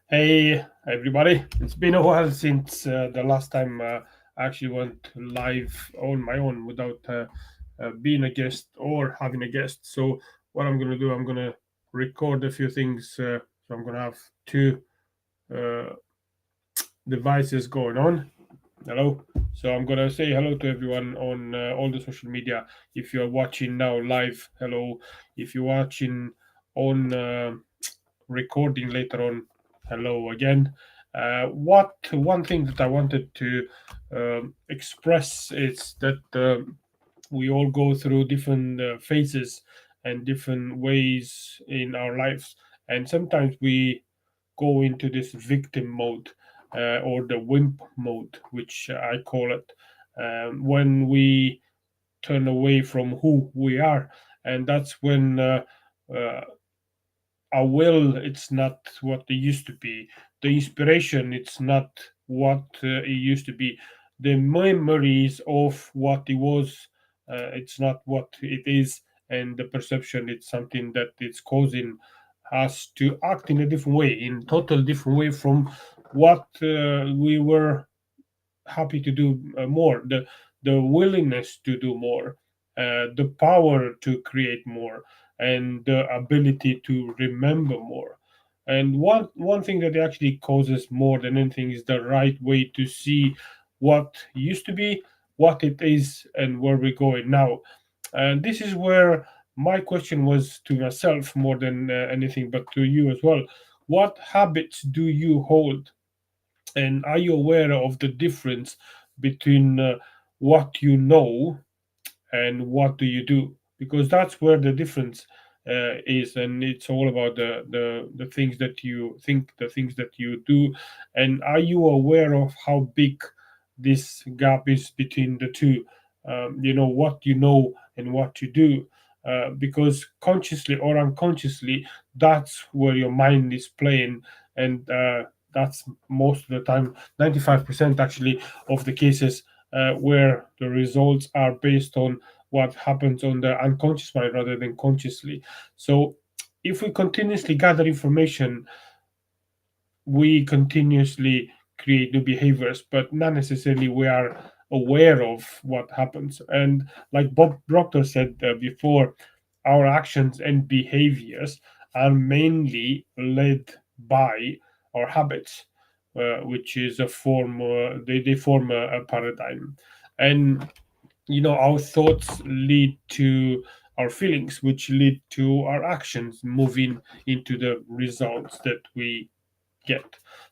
Hey everybody, it's been a while since the last time I actually went live on my own without being a guest or having a guest. So, what I'm going to do, I'm going to record a few things. So, I'm going to have two uh, devices going on. Hello. So, I'm going to say hello to everyone on all the social media. If you're watching now live, hello. If you're watching on recording later on, hello again. What one thing that I wanted to express is that we all go through different phases and different ways in our lives, and sometimes we go into this victim mode or the wimp mode, which I call it, when we turn away from who we are, and that's when uh, our will it's not what it used to be, the inspiration it's not what it used to be, the memories of what it was it's not what it is, and the perception it's something that it's causing us to act in a different way, in total different way from what we were happy to do more, the willingness to do more, the power to create more, and the ability to remember more. And one thing that actually causes more than anything is the right way to see what used to be, what it is, and where we're going now. And this is where my question was to myself more than anything, but to you as well. What habits do you hold, and are you aware of the difference between what you know and what do you do? Because that's where the difference is, and it's all about the things that you think, the things that you do, and are you aware of how big this gap is between the two? What you know and what you do. Because consciously or unconsciously, that's where your mind is playing, and that's most of the time, 95% actually of the cases where the results are based on what happens on the unconscious mind rather than consciously. So, if we continuously gather information, we continuously create new behaviors, but not necessarily we are aware of what happens. And like Bob Proctor said before, our actions and behaviors are mainly led by our habits, which is a form, they form a paradigm. And our thoughts lead to our feelings, which lead to our actions, moving into the results that we get.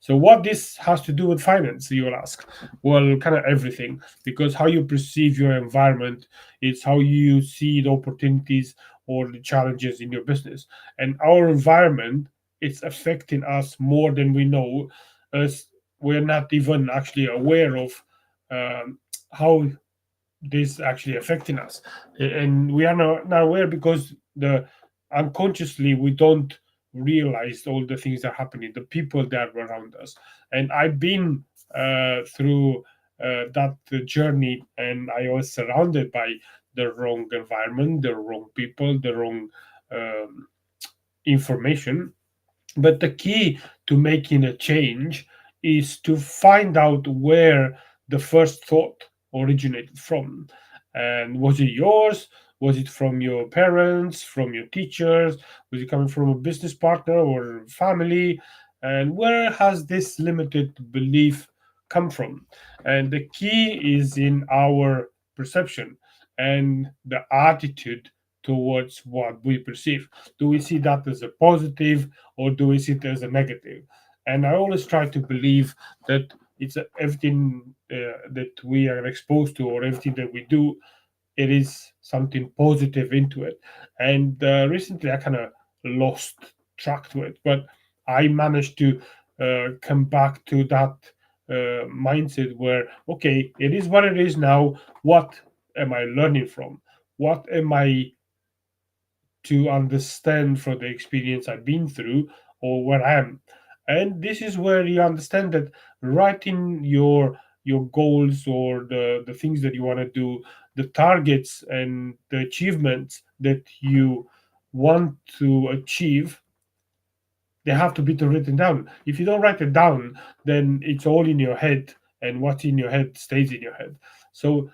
So, what this has to do with finance, you will ask? Well, kind of everything, because how you perceive your environment, it's how you see the opportunities or the challenges in your business. And our environment, it's affecting us more than we know, as we're not even actually aware of how this actually affecting us, and we are not aware because the unconsciously we don't realize all the things that are happening, the people that are around us. And I've been through that journey, and I was surrounded by the wrong environment, the wrong people, the wrong um, information. But the key to making a change is to find out where the first thought originated from. And was it yours? Was it from your parents, from your teachers? Was it coming from a business partner or family? And where has this limited belief come from? And the key is in our perception and the attitude towards what we perceive. Do we see that as a positive, or do we see it as a negative? And I always try to believe that it's everything that we are exposed to, or everything that we do, it is something positive into it. And recently I kind of lost track to it, but I managed to come back to that mindset where, okay, it is what it is now. What am I learning from? What am I to understand from the experience I've been through or where I am? And this is where you understand that writing your goals or the things that you want to do, the targets and the achievements that you want to achieve, they have to be written down. If you don't write it down, then it's all in your head, and what's in your head stays in your head. So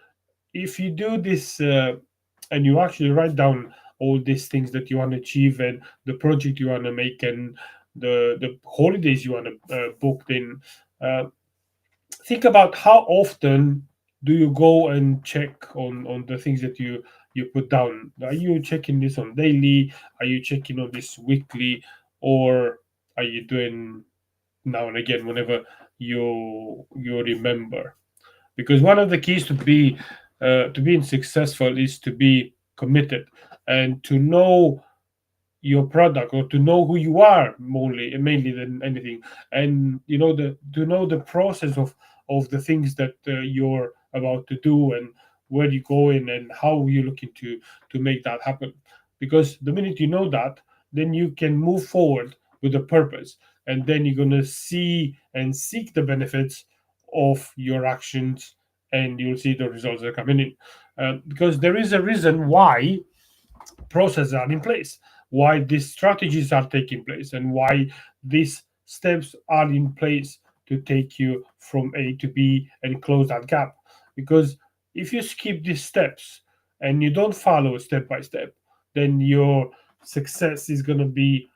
if you do this, and you actually write down all these things that you want to achieve, and the project you want to make, and the holidays you want to book in, uh, think about how often do you go and check on the things that you put down. Are you checking this on daily? Are you checking on this weekly? Or are you doing now and again whenever you remember? Because one of the keys to being successful is to be committed, and to know your product, or to know who you are, mainly than anything. And to know the process of the things that you're about to do, and where you're going, and how you're looking to make that happen. Because the minute you know that, then you can move forward with a purpose, and then you're going to see and seek the benefits of your actions, and you'll see the results that are coming in. Because there is a reason why processes are in place, why these strategies are taking place, and why these steps are in place to take you from A to B and close that gap. Because if you skip these steps and you don't follow step by step, then your success is going to be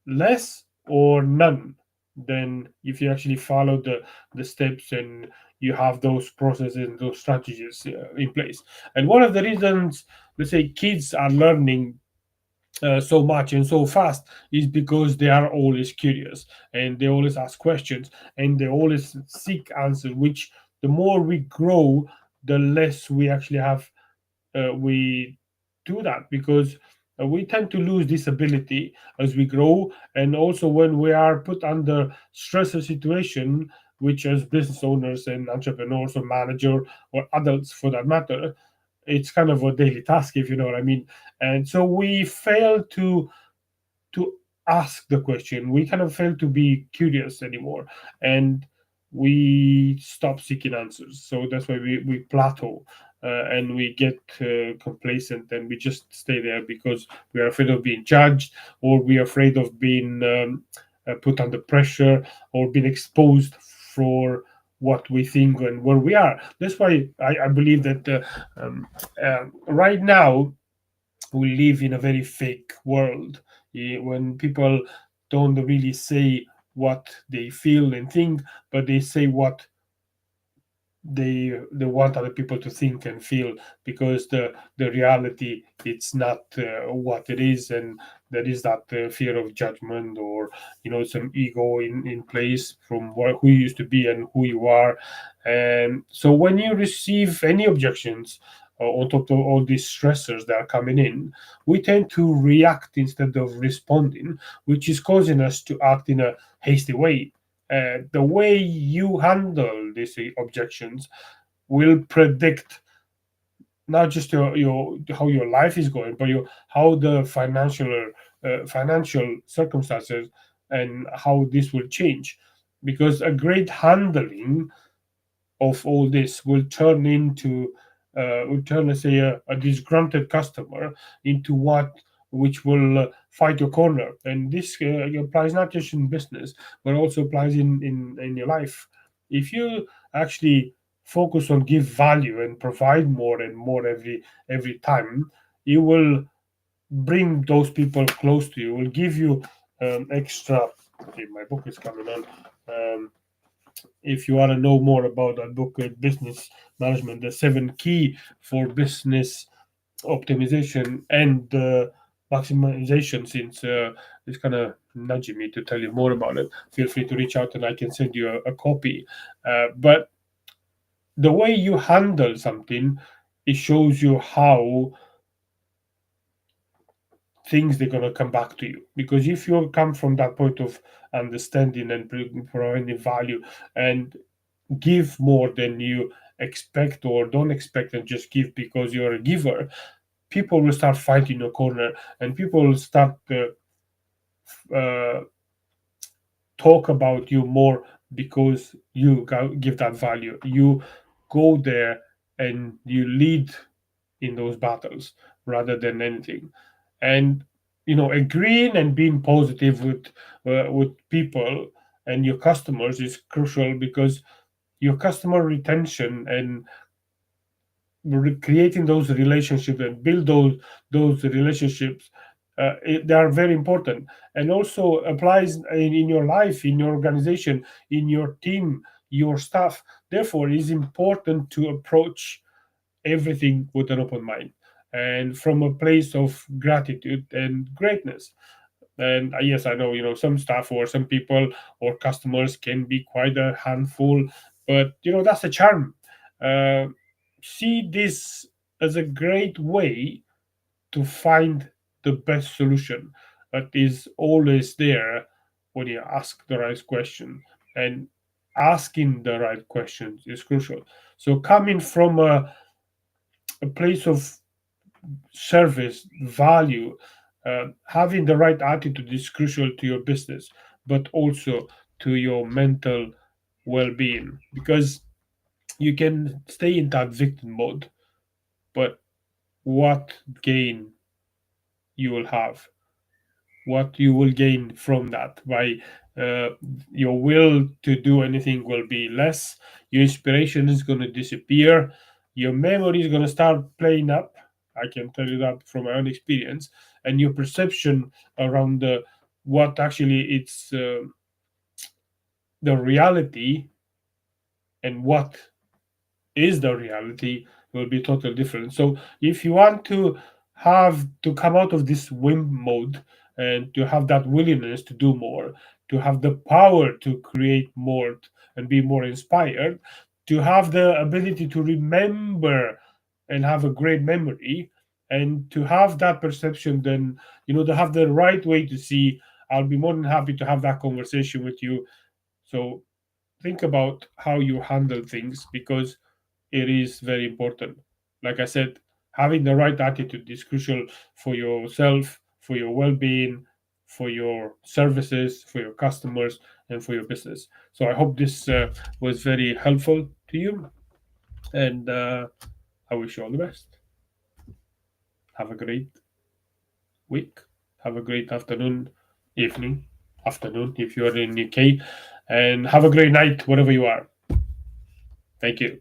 less or none than if you actually follow the steps, and you have those processes and those strategies in place. And one of the reasons, let's say, kids are learning so much and so fast is because they are always curious, and they always ask questions, and they always seek answers, which the more we grow, the less we actually have we do that. Because we tend to lose this ability as we grow, and also when we are put under stressful situation, which as business owners and entrepreneurs or manager or adults for that matter, it's kind of a daily task, if you know what I mean. And so we fail to ask the question. We kind of fail to be curious anymore, and we stop seeking answers. So that's why we plateau, and we get complacent, and we just stay there because we are afraid of being judged, or we are afraid of being put under pressure, or being exposed for what we think and where we are. That's why I believe that right now we live in a very fake world, when people don't really say what they feel and think, but they say what they want other people to think and feel. Because the reality, it's not what it is, and there is that fear of judgment, or some ego in place from who you used to be and who you are. And so when you receive any objections, on top of all these stressors that are coming in, we tend to react instead of responding, which is causing us to act in a hasty way. The way you handle these objections will predict not just your how your life is going, but how the financial circumstances, and how this will change. Because a great handling of all this will turn, let's say, a disgruntled customer into what which will fight your corner. And this applies not just in business, but also applies in your life. If you actually focus on give value and provide more and more every time, you will bring those people close to you, will give you extra. Okay, my book is coming on. If you want to know more about that book, Business Management, the seven key for business optimization and maximization, since it's kind of nudging me to tell you more about it, feel free to reach out and I can send you a copy. But the way you handle something, it shows you how things they're going to come back to you. Because if you come from that point of understanding and providing value, and give more than you expect or don't expect, and just give because you're a giver, people will start fighting your corner, and people will start uh, talk about you more, because you give that value. You go there and you lead in those battles rather than anything. And agreeing and being positive with people and your customers is crucial, because your customer retention and creating those relationships and build those relationships, they are very important, and also applies in your life, in your organization, in your team, your staff. Therefore, it is important to approach everything with an open mind and from a place of gratitude and greatness. And yes, I know, some staff or some people or customers can be quite a handful, but that's the charm. uh, See this as a great way to find the best solution that is always there when you ask the right question. And asking the right questions is crucial. So coming from a place of service, value, having the right attitude is crucial to your business, but also to your mental well being, because you can stay in that victim mode, but what gain you will have, what you will gain from that by uh, your will to do anything will be less, your inspiration is going to disappear, your memory is going to start playing up. I can tell you that from my own experience. And your perception around what actually it's the reality, and what is the reality, will be totally different. So if you want to have to come out of this whim mode and to have that willingness to do more, to have the power to create more and be more inspired, to have the ability to remember and have a great memory, and to have that perception, then to have the right way to see, I'll be more than happy to have that conversation with you. So think about how you handle things, because it is very important. Like I said, having the right attitude is crucial for yourself, for your well being, for your services, for your customers, and for your business. So I hope this was very helpful to you. And I wish you all the best. Have a great week. Have a great afternoon, evening, afternoon if you are in UK. And have a great night wherever you are. Thank you.